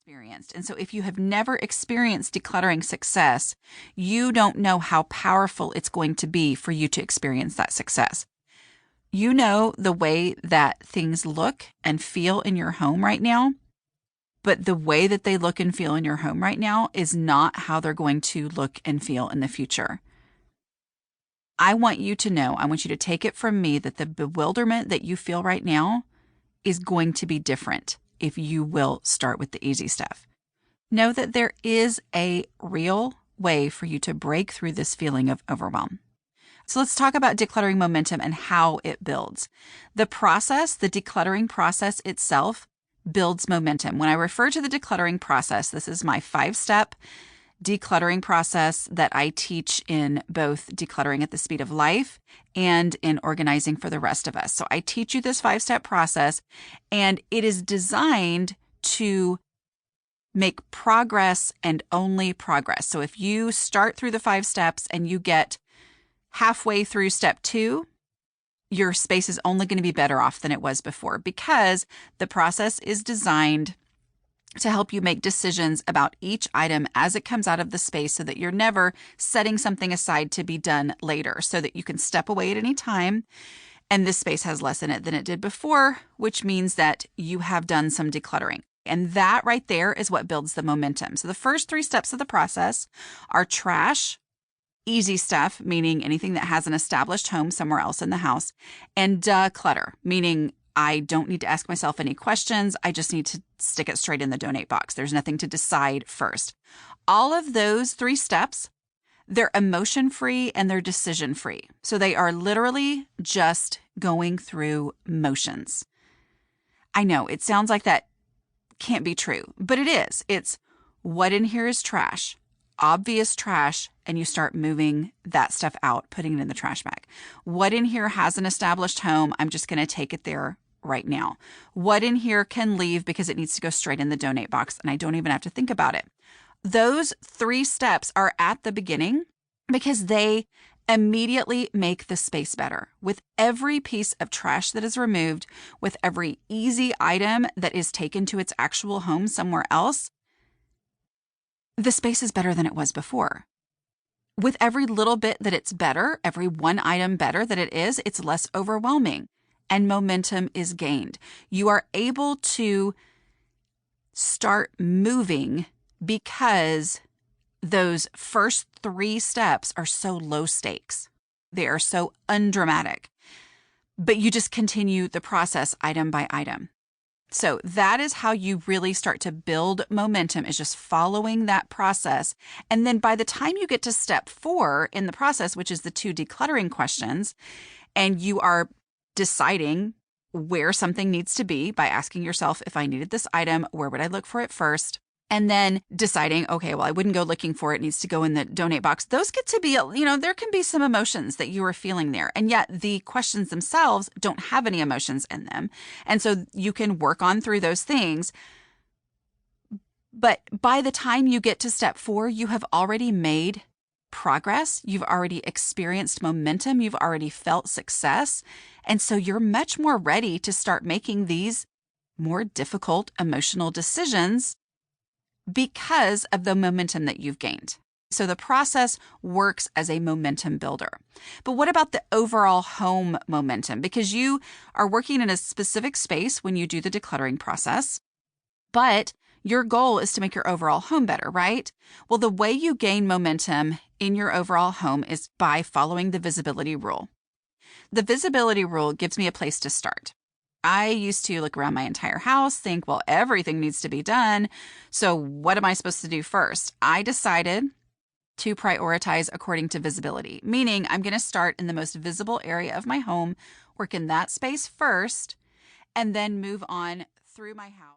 experienced. And so if you have never experienced decluttering success, you don't know how powerful it's going to be for you to experience that success. You know the way that things look and feel in your home right now, but the way that they look and feel in your home right now is not how they're going to look and feel in the future. I want you to know, I want you to take it from me that the bewilderment that you feel right now is going to be different if you will start with the easy stuff. Know that there is a real way for you to break through this feeling of overwhelm. So let's talk about decluttering momentum and how it builds. The process, the decluttering process itself, builds momentum. When I refer to the decluttering process, this is my 5-step decluttering process that I teach in both Decluttering at the Speed of Life and in Organizing for the Rest of Us. So I teach you this 5-step process, and it is designed to make progress and only progress. So if you start through the 5 steps and you get halfway through step 2, your space is only going to be better off than it was before, because the process is designed to help you make decisions about each item as it comes out of the space, so that you're never setting something aside to be done later, so that you can step away at any time and this space has less in it than it did before, which means that you have done some decluttering. And that right there is what builds the momentum. So the first 3 steps of the process are trash, easy stuff, meaning anything that has an established home somewhere else in the house, and declutter, meaning I don't need to ask myself any questions. I just need to stick it straight in the donate box. There's nothing to decide first. All of those 3 steps, they're emotion-free and they're decision-free. So they are literally just going through motions. I know it sounds like that can't be true, but it is. It's what in here is trash, obvious trash, and you start moving that stuff out, putting it in the trash bag. What in here has an established home? I'm just going to take it there right now. What in here can leave because it needs to go straight in the donate box and I don't even have to think about it. Those 3 steps are at the beginning because they immediately make the space better. With every piece of trash that is removed, with every easy item that is taken to its actual home somewhere else, the space is better than it was before. With every little bit that it's better, every one item better that it is, it's less overwhelming and momentum is gained. You are able to start moving because those first 3 steps are so low stakes. They are so undramatic, but you just continue the process item by item. So that is how you really start to build momentum, is just following that process. And then by the time you get to step 4 in the process, which is the 2 decluttering questions, and you are deciding where something needs to be by asking yourself, if I needed this item, where would I look for it first? And then deciding, okay, well, I wouldn't go looking for it. It needs to go in the donate box. Those get to be, there can be some emotions that you are feeling there. And yet the questions themselves don't have any emotions in them. And so you can work on through those things. But by the time you get to step 4, you have already made progress. You've already experienced momentum. You've already felt success. And so you're much more ready to start making these more difficult emotional decisions because of the momentum that you've gained. So the process works as a momentum builder. But what about the overall home momentum? Because you are working in a specific space when you do the decluttering process, but your goal is to make your overall home better, right? Well, the way you gain momentum in your overall home is by following the visibility rule. The visibility rule gives me a place to start. I used to look around my entire house, think, well, everything needs to be done. So what am I supposed to do first? I decided to prioritize according to visibility, meaning I'm going to start in the most visible area of my home, work in that space first, and then move on through my house.